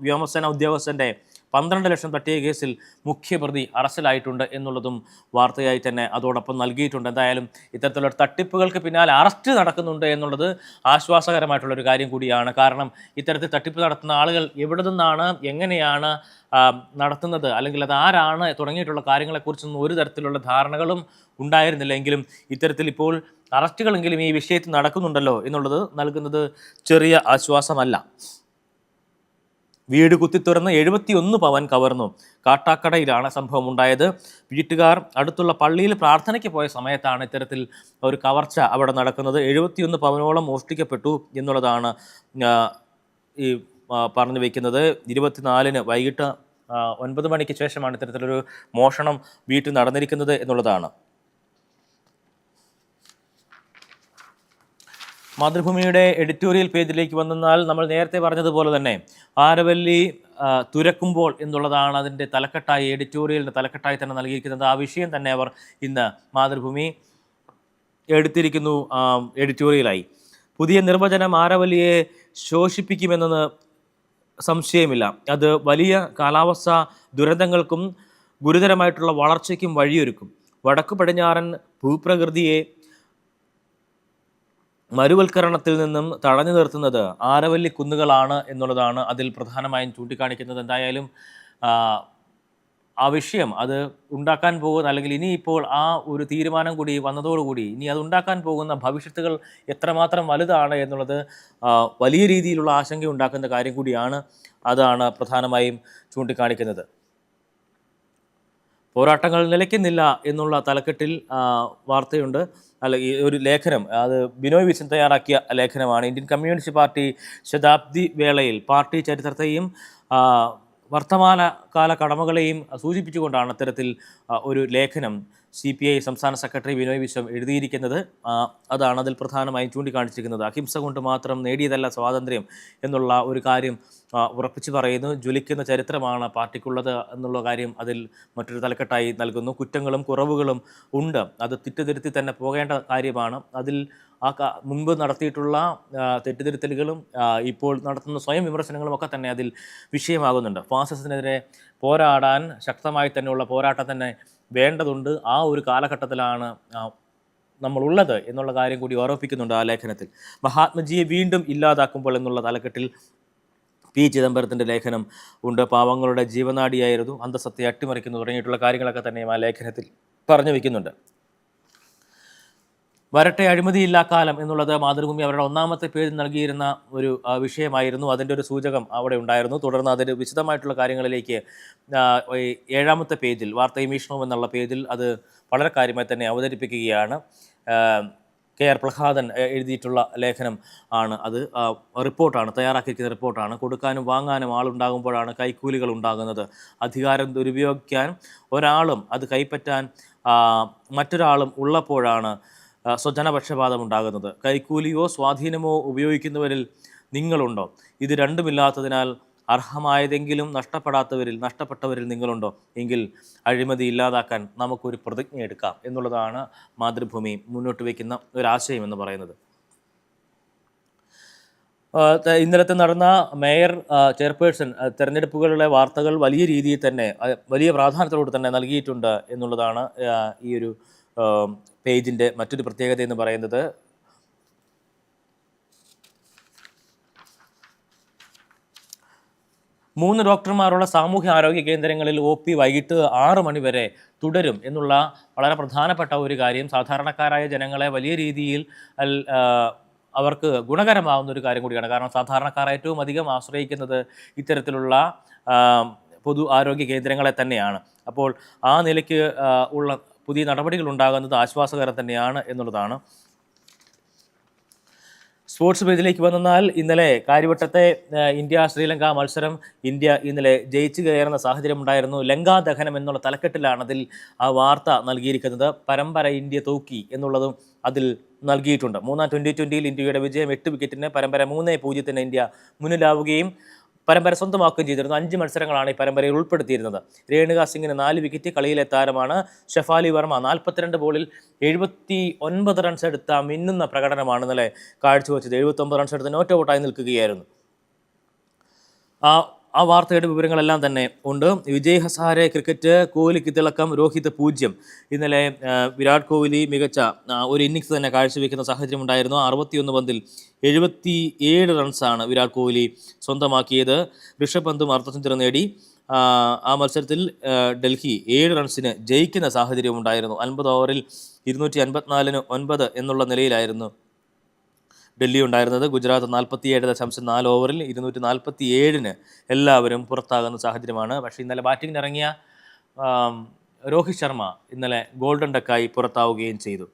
വ്യോമസേന ഉദ്യോഗസ്ഥൻ്റെ 12 ലക്ഷം തട്ടിയ കേസിൽ മുഖ്യപ്രതി അറസ്റ്റിലായിട്ടുണ്ട് എന്നുള്ളതും വാർത്തയായി തന്നെ അതോടൊപ്പം നൽകിയിട്ടുണ്ട്. എന്തായാലും ഇത്തരത്തിലുള്ള തട്ടിപ്പുകൾക്ക് പിന്നാലെ അറസ്റ്റ് നടക്കുന്നുണ്ട് എന്നുള്ളത് ആശ്വാസകരമായിട്ടുള്ളൊരു കാര്യം കൂടിയാണ്. കാരണം ഇത്തരത്തിൽ തട്ടിപ്പ് നടത്തുന്ന ആളുകൾ എവിടെ നിന്നാണ്, എങ്ങനെയാണ് നടത്തുന്നത്, അല്ലെങ്കിൽ അത് ആരാണ് തുടങ്ങിയിട്ടുള്ള കാര്യങ്ങളെക്കുറിച്ചൊന്നും ഒരു തരത്തിലുള്ള ധാരണകളും ഉണ്ടായിരുന്നില്ല. എങ്കിലും ഇത്തരത്തിൽ ഇപ്പോൾ അറസ്റ്റുകളെങ്കിലും ഈ വിഷയത്തിൽ നടക്കുന്നുണ്ടല്ലോ എന്നുള്ളത് നൽകുന്നത് ചെറിയ ആശ്വാസമല്ല. വീട് കുത്തിത്തുറന്ന് 71 പവൻ കവർന്നു. കാട്ടാക്കടയിലാണ് സംഭവം ഉണ്ടായത്. വീട്ടുകാർ അടുത്തുള്ള പള്ളിയിൽ പ്രാർത്ഥനയ്ക്ക് പോയ സമയത്താണ് ഇത്തരത്തിൽ ഒരു കവർച്ച അവിടെ നടക്കുന്നത്. 71 പവനോളം മോഷ്ടിക്കപ്പെട്ടു എന്നുള്ളതാണ് ഈ പറഞ്ഞു വയ്ക്കുന്നത്. 24-ന് വൈകിട്ട് 9 മണിക്ക് ശേഷമാണ് ഇത്തരത്തിലൊരു മോഷണം വീട്ടിൽ നടന്നിരിക്കുന്നത് എന്നുള്ളതാണ്. മാതൃഭൂമിയുടെ എഡിറ്റോറിയൽ പേജിലേക്ക് വന്നാൽ നമ്മൾ നേരത്തെ പറഞ്ഞതുപോലെ തന്നെ ആരവല്ലി തുരക്കുമ്പോൾ എന്നുള്ളതാണ് അതിൻ്റെ തലക്കെട്ടായി, എഡിറ്റോറിയലിൻ്റെ തലക്കെട്ടായി തന്നെ നൽകിയിരിക്കുന്നത്. ആ വിഷയം തന്നെ അവർ ഇന്ന് മാതൃഭൂമി എടുത്തിരിക്കുന്നു എഡിറ്റോറിയലായി. പുതിയ നിർവചനം ആരവല്ലിയെ ശോഷിപ്പിക്കുമെന്നത് സംശയമില്ല. അത് വലിയ കാലാവസ്ഥാ ദുരന്തങ്ങൾക്കും ഗുരുതരമായിട്ടുള്ള വളർച്ചയ്ക്കും വഴിയൊരുക്കും. വടക്കു പടിഞ്ഞാറൻ ഭൂപ്രകൃതിയെ മരുവൽക്കരണത്തിൽ നിന്നും തടഞ്ഞു നിർത്തുന്നത് ആരവല്ലി കുന്നുകളാണ് എന്നുള്ളതാണ് അതിൽ പ്രധാനമായും ചൂണ്ടിക്കാണിക്കുന്നത്. എന്തായാലും ആ വിഷയം അത് ഉണ്ടാക്കാൻ പോകുന്ന, അല്ലെങ്കിൽ ഇനിയിപ്പോൾ ആ ഒരു തീരുമാനം കൂടി വന്നതോടുകൂടി ഇനി അത് ഉണ്ടാക്കാൻ പോകുന്ന ഭവിഷ്യത്തുകൾ എത്രമാത്രം വലുതാണ് എന്നുള്ളത് വലിയ രീതിയിലുള്ള ആശങ്ക ഉണ്ടാക്കുന്ന കാര്യം കൂടിയാണ്. അതാണ് പ്രധാനമായും ചൂണ്ടിക്കാണിക്കുന്നത്. പോരാട്ടങ്ങൾ നിലയ്ക്കുന്നില്ല എന്നുള്ള തലക്കെട്ടിൽ വാർത്തയുണ്ട്, അല്ലെങ്കിൽ ഒരു ലേഖനം. അത് ബിനോയ് വിശ്വൻ തയ്യാറാക്കിയ ലേഖനമാണ്. ഇന്ത്യൻ കമ്മ്യൂണിസ്റ്റ് പാർട്ടി ശതാബ്ദി വേളയിൽ പാർട്ടി ചരിത്രത്തെയും വർത്തമാനകാല കടമകളെയും സൂചിപ്പിച്ചുകൊണ്ടാണ് അത്തരത്തിൽ ഒരു ലേഖനം CPI സംസ്ഥാന സെക്രട്ടറി ബിനോയ് വിശ്വം എഴുതിയിരിക്കുന്നത്. അതാണ് അതിൽ പ്രധാനമായും ചൂണ്ടിക്കാണിച്ചിരിക്കുന്നത്. അഹിംസ കൊണ്ട് മാത്രം നേടിയതല്ല സ്വാതന്ത്ര്യം എന്നുള്ള ഒരു കാര്യം ഉറപ്പിച്ചു പറയുന്നു. ജ്വലിക്കുന്ന ചരിത്രമാണ് പാർട്ടിക്കുള്ളത് എന്നുള്ള കാര്യം അതിൽ മറ്റൊരു തലക്കെട്ടായി നൽകുന്നു. കുറ്റങ്ങളും കുറവുകളും ഉണ്ട്, അത് തിരുത്തി തന്നെ പോകേണ്ട കാര്യമാണ്. അതിൽ മുൻപ് നടത്തിയിട്ടുള്ള തെറ്റിദ്ധരുത്തലുകളും ഇപ്പോൾ നടത്തുന്ന സ്വയം വിമർശനങ്ങളും ഒക്കെ തന്നെ അതിൽ വിഷയമാകുന്നുണ്ട്. ഫാസിസത്തിനെതിരെ പോരാടാൻ ശക്തമായി തന്നെയുള്ള പോരാട്ടം തന്നെ വേണ്ടതുണ്ട്. ആ ഒരു കാലഘട്ടത്തിലാണ് നമ്മളുള്ളത് എന്നുള്ള കാര്യം കൂടി ഓർമ്മിപ്പിക്കുന്നുണ്ട് ആ ലേഖനത്തിൽ. മഹാത്മജിയെ വീണ്ടും ഇല്ലാതാക്കുമ്പോൾ എന്നുള്ള തലക്കെട്ടിൽ P. ചിദംബരത്തിൻ്റെ ലേഖനം ഉണ്ട്. പാവങ്ങളുടെ ജീവനാഡിയായിരുന്നു, അന്തസത്തെ അട്ടിമറിക്കുന്നു തുടങ്ങിയിട്ടുള്ള കാര്യങ്ങളൊക്കെ തന്നെയും ആ ലേഖനത്തിൽ പറഞ്ഞു വയ്ക്കുന്നുണ്ട്. വരട്ടെ അഴിമതിയില്ലാ കാലം എന്നുള്ളത് മാതൃഭൂമി അവരുടെ 1ാമത്തെ പേജിൽ നൽകിയിരുന്ന ഒരു വിഷയമായിരുന്നു. അതിൻ്റെ ഒരു സൂചകം അവിടെ ഉണ്ടായിരുന്നു. തുടർന്ന് അതിൻ്റെ വിശദമായിട്ടുള്ള കാര്യങ്ങളിലേക്ക് 7ാമത്തെ പേജിൽ വാർത്തയും വീക്ഷണവും എന്നുള്ള പേജിൽ അത് വളരെ കാര്യമായി തന്നെ അവതരിപ്പിക്കുകയാണ്. KR പ്രഹ്ലാദൻ എഴുതിയിട്ടുള്ള ലേഖനം ആണ് അത്. റിപ്പോർട്ടാണ്, തയ്യാറാക്കിയിരിക്കുന്ന റിപ്പോർട്ടാണ്. കൊടുക്കാനും വാങ്ങാനും ആളുണ്ടാകുമ്പോഴാണ് കൈക്കൂലികൾ ഉണ്ടാകുന്നത്. അധികാരം ദുരുപയോഗിക്കാൻ ഒരാളും അത് കൈപ്പറ്റാൻ മറ്റൊരാളും ഉള്ളപ്പോഴാണ് സ്വജനപക്ഷപാതം ഉണ്ടാകുന്നത്. കൈക്കൂലിയോ സ്വാധീനമോ ഉപയോഗിക്കുന്നവരിൽ നിങ്ങളുണ്ടോ? ഇത് രണ്ടുമില്ലാത്തതിനാൽ അർഹമായതെങ്കിലും നഷ്ടപ്പെട്ടവരിൽ നിങ്ങളുണ്ടോ? എങ്കിൽ അഴിമതി ഇല്ലാതാക്കാൻ നമുക്കൊരു പ്രതിജ്ഞ എടുക്കാം എന്നുള്ളതാണ് മാതൃഭൂമി മുന്നോട്ട് വയ്ക്കുന്ന ഒരാശയം എന്ന് പറയുന്നത്. ഇന്നലത്തെ നടന്ന മേയർ ചെയർപേഴ്സൺ തെരഞ്ഞെടുപ്പുകളുടെ വാർത്തകൾ വലിയ രീതിയിൽ തന്നെ വലിയ പ്രാധാന്യത്തോട് തന്നെ നൽകിയിട്ടുണ്ട് എന്നുള്ളതാണ് ഈ ഒരു പേജിൻ്റെ മറ്റൊരു പ്രത്യേകത എന്ന് പറയുന്നത്. 3 ഡോക്ടർമാരുള്ള സാമൂഹ്യ ആരോഗ്യ കേന്ദ്രങ്ങളിൽ OP വൈകിട്ട് 6 മണി വരെ തുടരും എന്നുള്ള വളരെ പ്രധാനപ്പെട്ട ഒരു കാര്യം സാധാരണക്കാരായ ജനങ്ങളെ വലിയ രീതിയിൽ അവർക്ക് ഗുണകരമാവുന്ന ഒരു കാര്യം കൂടിയാണ്. കാരണം സാധാരണക്കാർ ഏറ്റവും അധികം ആശ്രയിക്കുന്നത് ഇത്തരത്തിലുള്ള പൊതു ആരോഗ്യ കേന്ദ്രങ്ങളെ തന്നെയാണ്. അപ്പോൾ ആ നിലയ്ക്ക് ഉള്ള പുതിയ നടപടികൾ ഉണ്ടാകുന്നത് ആശ്വാസകരം തന്നെയാണ് എന്നുള്ളതാണ്. സ്പോർട്സ് പേജിലേക്ക് വന്നാൽ ഇന്നലെ കാര്യവട്ടത്തെ ഇന്ത്യ ശ്രീലങ്ക മത്സരം ഇന്ത്യ ഇന്നലെ ജയിച്ചു കയറുന്ന സാഹചര്യം ഉണ്ടായിരുന്നു. ലങ്കാ ദഹനം എന്നുള്ള തലക്കെട്ടിലാണ് അതിൽ ആ വാർത്ത നൽകിയിരിക്കുന്നത്. പരമ്പര ഇന്ത്യ തൂക്കി എന്നുള്ളതും അതിൽ നൽകിയിട്ടുണ്ട്. മൂന്നാം T20-യിൽ ഇന്ത്യയുടെ വിജയം 8 വിക്കറ്റിന്, പരമ്പര 3-0 ഇന്ത്യ മുന്നിലാവുകയും പരമ്പര സ്വന്തമാക്കുകയും ചെയ്തിരുന്നു. 5 മത്സരങ്ങളാണ് ഈ പരമ്പരയിൽ ഉൾപ്പെടുത്തിയിരുന്നത്. രേണുക സിംഗിന് 4 വിക്കറ്റ്, കളിയിലെ താരമാണ്. ഷെഫാലി വർമ്മ 42 ബോളിൽ 79 റൺസ് എടുത്ത മിന്നുന്ന പ്രകടനമാണ് ഇന്നലെ കാഴ്ചവെച്ചത്. 79 റൺസ് എടുത്ത് നോട്ട് ഔട്ടായി നിൽക്കുകയായിരുന്നു. ആ വാർത്തയുടെ വിവരങ്ങളെല്ലാം തന്നെ ഉണ്ട്. വിജയ് ഹസാരെ ക്രിക്കറ്റ്, കോഹ്ലിക്ക് തിളക്കം, രോഹിത് 0. ഇന്നലെ വിരാട് കോഹ്ലി മികച്ച ഒരു ഇന്നിങ്സ് തന്നെ കാഴ്ചവെക്കുന്ന സാഹചര്യം ഉണ്ടായിരുന്നു. 61 പന്തിൽ 77 റൺസാണ് വിരാട് കോഹ്ലി സ്വന്തമാക്കിയത്. ഋഷഭ് പന്തും അർദ്ധ സെഞ്ചുറി നേടി. ആ മത്സരത്തിൽ ഡൽഹി 7 റൺസിന് ജയിക്കുന്ന സാഹചര്യം ഉണ്ടായിരുന്നു. 50 ഓവറിൽ 254-ന് 9 എന്നുള്ള നിലയിലായിരുന്നു ഡൽഹി ഉണ്ടായിരുന്നത്. ഗുജറാത്ത് 47.4 ഓവറിൽ 247-ന് എല്ലാവരും പുറത്താകുന്ന സാഹചര്യമാണ്. പക്ഷേ ഇന്നലെ ബാറ്റിംഗിന് ഇറങ്ങിയ രോഹിത് ശർമ്മ ഇന്നലെ ഗോൾഡൻ ഡക്കായി പുറത്താവുകയും ചെയ്തു.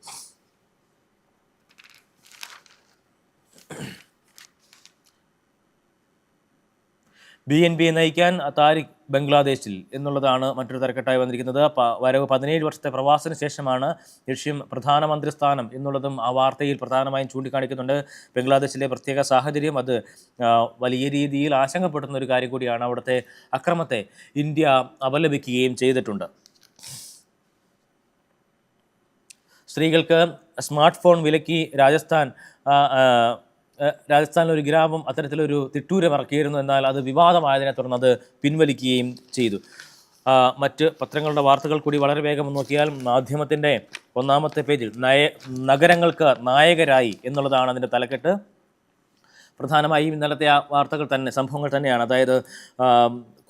BNBയെ നയിക്കാൻ താരിഖ് ബംഗ്ലാദേശിൽ എന്നുള്ളതാണ് മറ്റൊരു തരക്കെട്ടായി വന്നിരിക്കുന്നത്. വരവ് 17 വർഷത്തെ പ്രവാസന ശേഷമാണ് ലക്ഷ്യം പ്രധാനമന്ത്രി സ്ഥാനം എന്നുള്ളതും ആ വാർത്തയിൽ പ്രധാനമായും ചൂണ്ടിക്കാണിക്കുന്നുണ്ട്. ബംഗ്ലാദേശിലെ പ്രത്യേക സാഹചര്യം അത് വലിയ രീതിയിൽ ആശങ്കപ്പെടുന്ന ഒരു കാര്യം കൂടിയാണ്. അവിടുത്തെ അക്രമത്തെ ഇന്ത്യ അപലപിക്കുകയും ചെയ്തിട്ടുണ്ട്. സ്ത്രീകൾക്ക് സ്മാർട്ട് ഫോൺ വിലക്കി രാജസ്ഥാനിൽ ഒരു ഗ്രാമം അത്തരത്തിലൊരു തിട്ടൂരം ഇറക്കിയിരുന്നു. എന്നാൽ അത് വിവാദമായതിനെ തുടർന്ന് അത് പിൻവലിക്കുകയും ചെയ്തു. മറ്റ് പത്രങ്ങളുടെ വാർത്തകൾ കൂടി വളരെ വേഗം നോക്കിയാൽ മാധ്യമത്തിൻ്റെ ഒന്നാമത്തെ പേജിൽ നഗരങ്ങൾക്ക് നായകരായി എന്നുള്ളതാണ് അതിൻ്റെ തലക്കെട്ട്. പ്രധാനമായും ഇന്നലത്തെ ആ വാർത്തകൾ തന്നെ സംഭവങ്ങൾ തന്നെയാണ്. അതായത്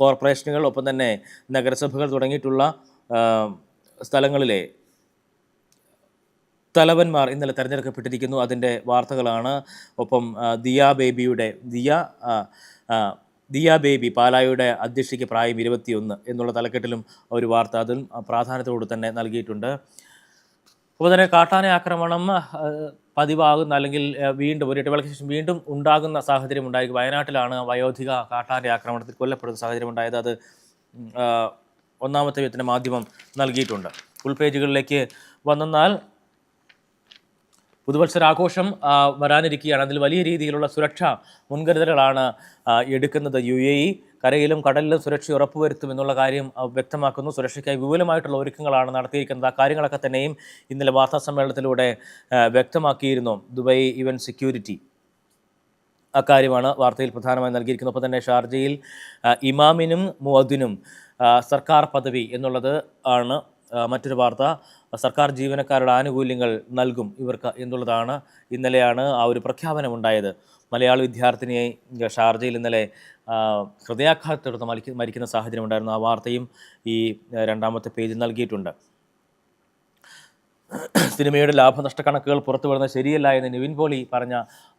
കോർപ്പറേഷനുകൾ, ഒപ്പം തന്നെ നഗരസഭകൾ തുടങ്ങിയിട്ടുള്ള സ്ഥലങ്ങളിലെ തലവന്മാർ ഇന്നലെ തിരഞ്ഞെടുക്കപ്പെട്ടിരിക്കുന്നു. അതിൻ്റെ വാർത്തകളാണ്. ഒപ്പം ദിയ ബേബി പാലായുടെ അധ്യക്ഷയ്ക്ക് പ്രായം 21 എന്നുള്ള തലക്കെട്ടിലും ഒരു വാർത്ത അതിൽ പ്രാധാന്യത്തോട് തന്നെ നൽകിയിട്ടുണ്ട്. അപ്പോൾ തന്നെ കാട്ടാന ആക്രമണം പതിവാകുന്ന അല്ലെങ്കിൽ വീണ്ടും ഒരു ഇടവേളയ്ക്ക് ശേഷം വീണ്ടും ഉണ്ടാകുന്ന സാഹചര്യം ഉണ്ടായി. വയനാട്ടിലാണ് വയോധിക കാട്ടാന ആക്രമണത്തിൽ കൊല്ലപ്പെടുന്ന സാഹചര്യം ഉണ്ടായത്. അത് ഒന്നാമത്തെ പേജിൻ്റെ മാധ്യമം നൽകിയിട്ടുണ്ട്. ഉൾപേജുകളിലേക്ക് വന്നാൽ പുതുവത്സരാഘോഷം വരാനിരിക്കുകയാണ്. അതിൽ വലിയ രീതിയിലുള്ള സുരക്ഷാ മുൻകരുതലുകളാണ് എടുക്കുന്നത് UAE. കരയിലും കടലിലും സുരക്ഷ ഉറപ്പുവരുത്തും എന്നുള്ള കാര്യം വ്യക്തമാക്കുന്നു. സുരക്ഷയ്ക്കായി വിപുലമായിട്ടുള്ള ഒരുക്കങ്ങളാണ് നടത്തിയിരിക്കുന്നത്. ആ കാര്യങ്ങളൊക്കെ തന്നെയും ഇന്നലെ വാർത്താ സമ്മേളനത്തിലൂടെ വ്യക്തമാക്കിയിരുന്നു ദുബായ് ഇവൻറ്റ് സെക്യൂരിറ്റി. അക്കാര്യമാണ് വാർത്തയിൽ പ്രധാനമായി നൽകിയിരിക്കുന്നത്. ഒപ്പം തന്നെ ഷാർജയിൽ ഇമാമിനും മുഅദ്ദിനും സർക്കാർ പദവി എന്നുള്ളത് ആണ് മറ്റൊരു വാർത്ത. സർക്കാർ ജീവനക്കാരുടെ ആനുകൂല്യങ്ങൾ നൽകും ഇവർക്ക് എന്നുള്ളതാണ്. ഇന്നലെയാണ് ആ ഒരു പ്രഖ്യാപനം ഉണ്ടായത്. മലയാള വിദ്യാർത്ഥിനിയെ ഷാർജയിൽ ഇന്നലെ ഹൃദയാഘാതത്തെടുത്ത് മരിക്കുന്ന സാഹചര്യം ഉണ്ടായിരുന്നു. ആ വാർത്തയും ഈ രണ്ടാമത്തെ പേജിൽ നൽകിയിട്ടുണ്ട്. സിനിമയുടെ ലാഭനഷ്ട കണക്കുകൾ പുറത്തു വരുന്നത് ശരിയല്ല എന്ന് നിവിൻ പോളി പറഞ്ഞ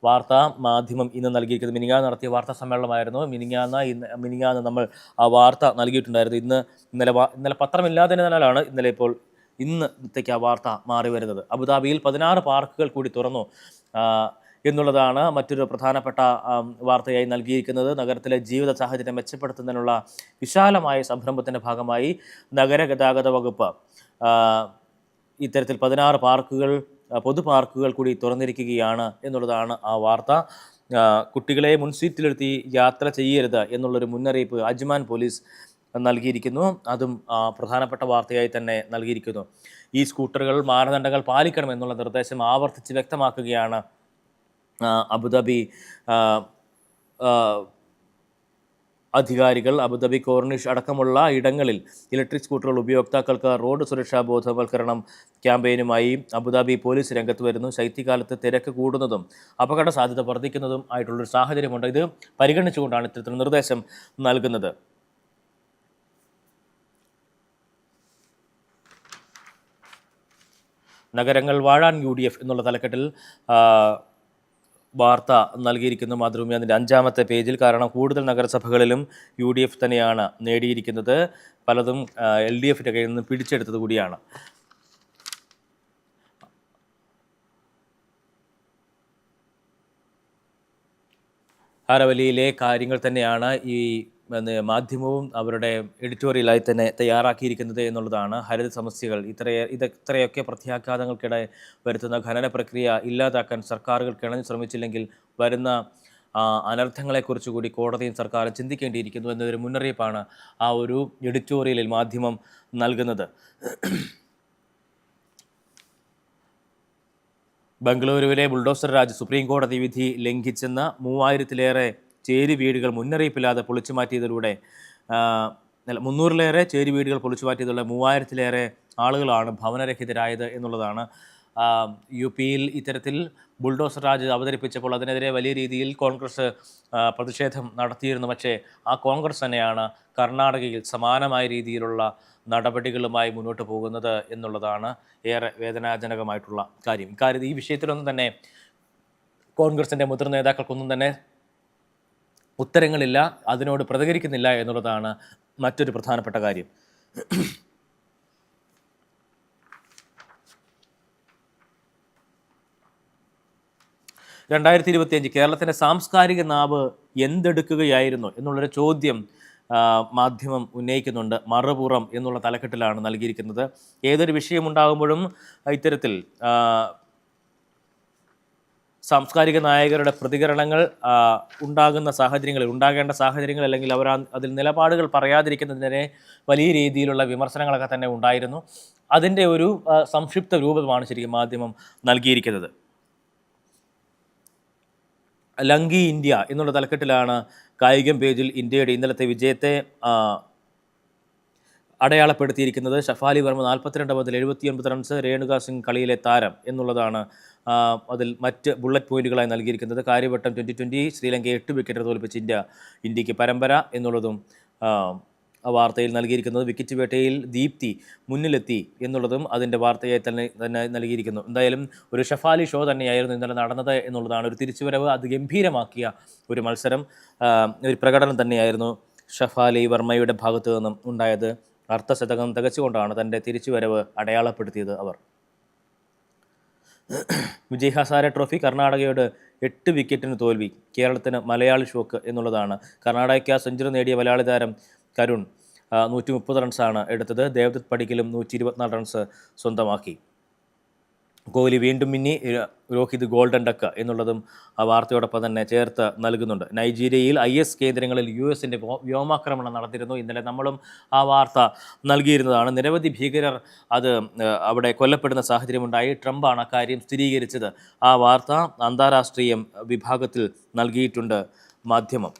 വാർത്ത മാധ്യമം ഇന്ന് നൽകിയിരിക്കുന്നത്. മിനിങ്ങാന്ന് നടത്തിയ വാർത്താ സമ്മേളനമായിരുന്നു. മിനിങ്ങാന്ന് നമ്മൾ ആ വാർത്ത നൽകിയിട്ടുണ്ടായിരുന്നു. ഇന്നലെ പത്രമില്ലാത്തതിനാലാണ് ഇന്നത്തേക്ക് ആ വാർത്ത മാറി വരുന്നത്. അബുദാബിയിൽ 16 പാർക്കുകൾ കൂടി തുറന്നു എന്നുള്ളതാണ് മറ്റൊരു പ്രധാനപ്പെട്ട വാർത്തയായി നൽകിയിരിക്കുന്നത്. നഗരത്തിലെ ജീവിത സാഹചര്യം മെച്ചപ്പെടുത്തുന്നതിനുള്ള വിശാലമായ സംരംഭത്തിൻ്റെ ഭാഗമായി നഗരഗതാഗത വകുപ്പ് ഇത്തരത്തിൽ 16 പാർക്കുകൾ, പൊതു പാർക്കുകൾ കൂടി തുറന്നിരിക്കുകയാണ് എന്നുള്ളതാണ് ആ വാർത്ത. കുട്ടികളെ മുൻസീറ്റിലെടുത്തി യാത്ര ചെയ്യരുത് എന്നുള്ളൊരു മുന്നറിയിപ്പ് അജ്മാൻ പോലീസ് നൽകിയിരിക്കുന്നു. അതും പ്രധാനപ്പെട്ട വാർത്തയായി തന്നെ നൽകിയിരിക്കുന്നു. ഈ സ്കൂട്ടറുകൾ മാനദണ്ഡങ്ങൾ പാലിക്കണം എന്നുള്ള നിർദ്ദേശം ആവർത്തിച്ച് വ്യക്തമാക്കുകയാണ് അധികാരികൾ അബുദാബി കോർണിഷ് അടക്കമുള്ള ഇടങ്ങളിൽ ഇലക്ട്രിക് സ്കൂട്ടറുകൾ ഉപയോക്താക്കൾക്ക് റോഡ് സുരക്ഷാ ബോധവൽക്കരണം ക്യാമ്പയിനുമായി അബുദാബി പോലീസ് രംഗത്ത് വരുന്നു. ശൈത്യകാലത്ത് തിരക്ക് കൂടുന്നതും അപകട സാധ്യത വർദ്ധിക്കുന്നതും ആയിട്ടുള്ളൊരു സാഹചര്യമുണ്ട്. ഇത് പരിഗണിച്ചുകൊണ്ടാണ് ഇത്തരത്തിൽ നിർദ്ദേശം നൽകുന്നത്. നഗരങ്ങൾ വാഴാൻ UDF എന്നുള്ള തലക്കെട്ടിൽ വാർത്ത നൽകിയിരിക്കുന്നു മാതൃഭൂമി അതിൻ്റെ 5ാമത്തെ പേജിൽ. കാരണം കൂടുതൽ നഗരസഭകളിലും UDF തന്നെയാണ് നേടിയിരിക്കുന്നത്. പലതും LDFിൻ്റെ കയ്യിൽ നിന്ന് പിടിച്ചെടുത്തത് കൂടിയാണ്. ആരവലിയിലെ കാര്യങ്ങൾ തന്നെയാണ് ഈ മാധ്യമവും അവരുടെ എഡിറ്റോറിയലായി തന്നെ തയ്യാറാക്കിയിരിക്കുന്നത് എന്നുള്ളതാണ്. ഹരിത സമസ്യകൾ ഇത്രയൊക്കെ പ്രത്യാഘാതങ്ങൾക്കിടെ വരുത്തുന്ന ഖനന പ്രക്രിയ ഇല്ലാതാക്കാൻ സർക്കാരുകൾ കിണഞ്ഞു ശ്രമിച്ചില്ലെങ്കിൽ വരുന്ന അനർത്ഥങ്ങളെക്കുറിച്ച് കൂടി കോടതിയും സർക്കാരും ചിന്തിക്കേണ്ടിയിരിക്കുന്നു എന്നൊരു മുന്നറിയിപ്പാണ് ആ ഒരു എഡിറ്റോറിയലിൽ മാധ്യമം നൽകുന്നത്. ബംഗളൂരുവിലെ ബുൾഡോസർ രാജ് സുപ്രീം കോടതി വിധി ലംഘിച്ചെന്ന 3000-ലേറെ ചേരി വീടുകൾ മുന്നറിയിപ്പില്ലാതെ പൊളിച്ചു മാറ്റിയതിലൂടെ 300-ലേറെ ചേരി വീടുകൾ പൊളിച്ചു മാറ്റിയതിലൂടെ 3000-ലേറെ ആളുകളാണ് ഭവനരഹിതരായത് എന്നുള്ളതാണ്. UPയിൽ ഇത്തരത്തിൽ ബുൾഡോസർ രാജ് അവതരിപ്പിച്ചപ്പോൾ അതിനെതിരെ വലിയ രീതിയിൽ കോൺഗ്രസ് പ്രതിഷേധം നടത്തിയിരുന്നു. പക്ഷേ ആ കോൺഗ്രസ് തന്നെയാണ് കർണാടകയിൽ സമാനമായ രീതിയിലുള്ള നടപടികളുമായി മുന്നോട്ട് പോകുന്നത് എന്നുള്ളതാണ് ഏറെ വേദനാജനകമായിട്ടുള്ള കാര്യം. ഈ വിഷയത്തിലൊന്നും തന്നെ കോൺഗ്രസിൻ്റെ മുതിർന്ന നേതാക്കൾക്കൊന്നും തന്നെ ഉത്തരങ്ങളില്ല, അതിനോട് പ്രതികരിക്കുന്നില്ല എന്നുള്ളതാണ് മറ്റൊരു പ്രധാനപ്പെട്ട കാര്യം. 2025 കേരളത്തിൻ്റെ സാംസ്കാരിക നാവ് എന്തെടുക്കുകയായിരുന്നു എന്നുള്ളൊരു ചോദ്യം മാധ്യമം ഉന്നയിക്കുന്നുണ്ട്. മറുപുറം എന്നുള്ള തലക്കെട്ടിലാണ് നൽകിയിരിക്കുന്നത്. ഏതൊരു വിഷയമുണ്ടാകുമ്പോഴും ഇത്തരത്തിൽ സാംസ്കാരിക നായകരുടെ പ്രതികരണങ്ങൾ ഉണ്ടാകേണ്ട സാഹചര്യങ്ങൾ അല്ലെങ്കിൽ അവർ അതിൽ നിലപാടുകൾ പറയാതിരിക്കുന്നതിനെ വലിയ രീതിയിലുള്ള വിമർശനങ്ങളൊക്കെ തന്നെ ഉണ്ടായിരുന്നു. അതിൻ്റെ ഒരു സംക്ഷിപ്ത രൂപമാണ് ശരിക്കും മാധ്യമം നൽകിയിരിക്കുന്നത്. ലങ്കി ഇന്ത്യ എന്നുള്ള തലക്കെട്ടിലാണ് കായികം പേജിൽ ഇന്ത്യയുടെ ഇന്നലത്തെ വിജയത്തെ അടയാളപ്പെടുത്തിയിരിക്കുന്നത്. ഷഫാലി വർമ്മ 42 പന്തിൽ 79 റൺസ്, രേണുക സിംഗ് കളിയിലെ താരം എന്നുള്ളതാണ് അതിൽ മറ്റ് ബുള്ളറ്റ് പോയിന്റുകളായി നൽകിയിരിക്കുന്നത്. കാര്യവട്ടം 2020 ശ്രീലങ്കയെ 8 വിക്കറ്റിന് തോൽപ്പിച്ച് ഇന്ത്യക്ക് പരമ്പര എന്നുള്ളതും വാർത്തയിൽ നൽകിയിരിക്കുന്നത്. വിക്കറ്റ് വേട്ടയിൽ ദീപ്തി മുന്നിലെത്തി എന്നുള്ളതും അതിൻ്റെ വാർത്തയായി തന്നെ നൽകിയിരിക്കുന്നു. എന്തായാലും ഒരു ഷഫാലി ഷോ തന്നെയായിരുന്നു ഇന്നലെ നടന്നത് എന്നുള്ളതാണ്. ഒരു തിരിച്ചുവരവ് അത് ഗംഭീരമാക്കിയ ഒരു മത്സരം, ഒരു പ്രകടനം തന്നെയായിരുന്നു ഷഫാലി വർമ്മയുടെ ഭാഗത്തു നിന്നും ഉണ്ടായത്. അർദ്ധശതകം തികച്ചുകൊണ്ടാണ് തൻ്റെ തിരിച്ചുവരവ് അടയാളപ്പെടുത്തിയത് അവർ. വിജയ് ഹസാരെ ട്രോഫി കർണാടകയോട് 8 വിക്കറ്റിന് തോൽവി, കേരളത്തിന് മലയാളി ഷോക്ക് എന്നുള്ളതാണ്. കർണാടകയ്ക്ക് സെഞ്ചുറി നേടിയ മലയാളി താരം കരുൺ 130 റൺസാണ് എടുത്തത്. ദേവദത്ത് പടിക്കലും 124 റൺസ് സ്വന്തമാക്കി. കോഹ്ലി വീണ്ടും മിന്നി, രോഹിത് ഗോൾഡൻ ഡക്ക് എന്നുള്ളതും ആ വാർത്തയോടൊപ്പം തന്നെ ചേർത്ത് നൽകുന്നുണ്ട്. നൈജീരിയയിൽ IS കേന്ദ്രങ്ങളിൽ US-ൻ്റെ വ്യോമാക്രമണം നടത്തിയിരുന്നു. ഇന്നലെ നമ്മളും ആ വാർത്ത നൽകിയിരുന്നതാണ്. നിരവധി ഭീകരർ അവിടെ കൊല്ലപ്പെടുന്ന സാഹചര്യമുണ്ടായി. ട്രംപാണ് അക്കാര്യം സ്ഥിരീകരിച്ചത്. ആ വാർത്ത അന്താരാഷ്ട്രീയ വിഭാഗത്തിൽ നൽകിയിട്ടുണ്ട് മാധ്യമം.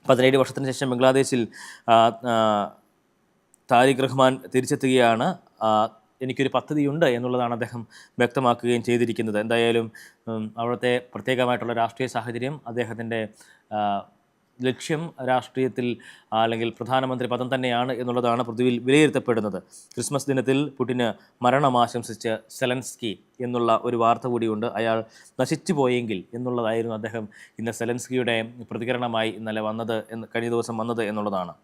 17 വർഷത്തിന് ശേഷം ബംഗ്ലാദേശിൽ താരിഖ് റഹ്മാൻ തിരിച്ചെത്തുകയാണ്. എനിക്കൊരു പദ്ധതിയുണ്ട് എന്നുള്ളതാണ് അദ്ദേഹം വ്യക്തമാക്കുകയും ചെയ്തിരിക്കുന്നത്. എന്തായാലും അവിടുത്തെ പ്രത്യേകമായിട്ടുള്ള രാഷ്ട്രീയ സാഹചര്യം, അദ്ദേഹത്തിൻ്റെ ലക്ഷ്യം രാഷ്ട്രീയത്തിൽ അല്ലെങ്കിൽ പ്രധാനമന്ത്രി പദം തന്നെയാണ് എന്നുള്ളതാണ് പൊതുവിൽ വിലയിരുത്തപ്പെടുന്നത്. ക്രിസ്മസ് ദിനത്തിൽ പുടിന് മരണം ആശംസിച്ച് സെലൻസ്കി എന്നുള്ള ഒരു വാർത്ത കൂടിയുണ്ട്. അയാൾ നശിച്ചു പോയെങ്കിൽ എന്നുള്ളതായിരുന്നു അദ്ദേഹം ഇന്ന് സെലൻസ്കിയുടെ പ്രതികരണമായി കഴിഞ്ഞ ദിവസം വന്നത് എന്നുള്ളതാണ്.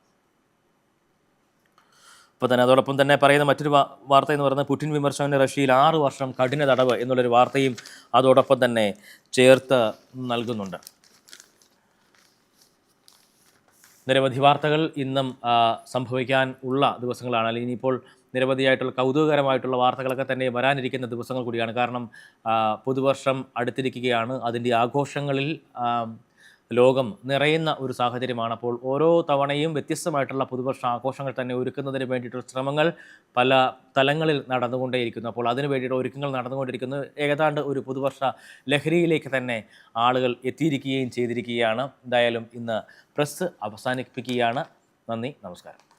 ഇപ്പോൾ തന്നെ അതോടൊപ്പം തന്നെ പറയുന്ന മറ്റൊരു വാർത്ത എന്ന് പറയുന്നത് പുടിൻ വിമർശനത്തിന് റഷ്യയിൽ 6 വർഷം കഠിന തടവ് എന്നുള്ളൊരു വാർത്തയും അതോടൊപ്പം തന്നെ ചേർത്ത് നൽകുന്നുണ്ട്. നിരവധി വാർത്തകൾ ഇന്നും സംഭവിക്കാൻ ഉള്ള ദിവസങ്ങളാണ്. അല്ലെങ്കിൽ ഇനിയിപ്പോൾ നിരവധിയായിട്ടുള്ള കൗതുകകരമായിട്ടുള്ള വാർത്തകളൊക്കെ തന്നെ വരാനിരിക്കുന്ന ദിവസങ്ങൾ കൂടിയാണ്. കാരണം പുതുവർഷം അടുത്തിരിക്കുകയാണ്. അതിൻ്റെ ആഘോഷങ്ങളിൽ ലോകം നിറയുന്ന ഒരു സാഹചര്യമാണ്. അപ്പോൾ ഓരോ തവണയും വ്യത്യസ്തമായിട്ടുള്ള പുതുവർഷ ആഘോഷങ്ങൾ തന്നെ ഒരുക്കുന്നതിന് വേണ്ടിയിട്ടുള്ള ശ്രമങ്ങൾ പല തലങ്ങളിൽ നടന്നുകൊണ്ടേയിരിക്കുന്നു. അപ്പോൾ അതിന് വേണ്ടിയിട്ട് ഒരുക്കങ്ങൾ നടന്നുകൊണ്ടിരിക്കുന്നു. ഏതാണ്ട് ഒരു പുതുവർഷ ലഹരിയിലേക്ക് തന്നെ ആളുകൾ എത്തിയിരിക്കുകയും ചെയ്തിരിക്കുകയാണ്. എന്തായാലും ഇന്ന് പ്രസ് അവസാനിപ്പിക്കുകയാണ്. നന്ദി, നമസ്കാരം.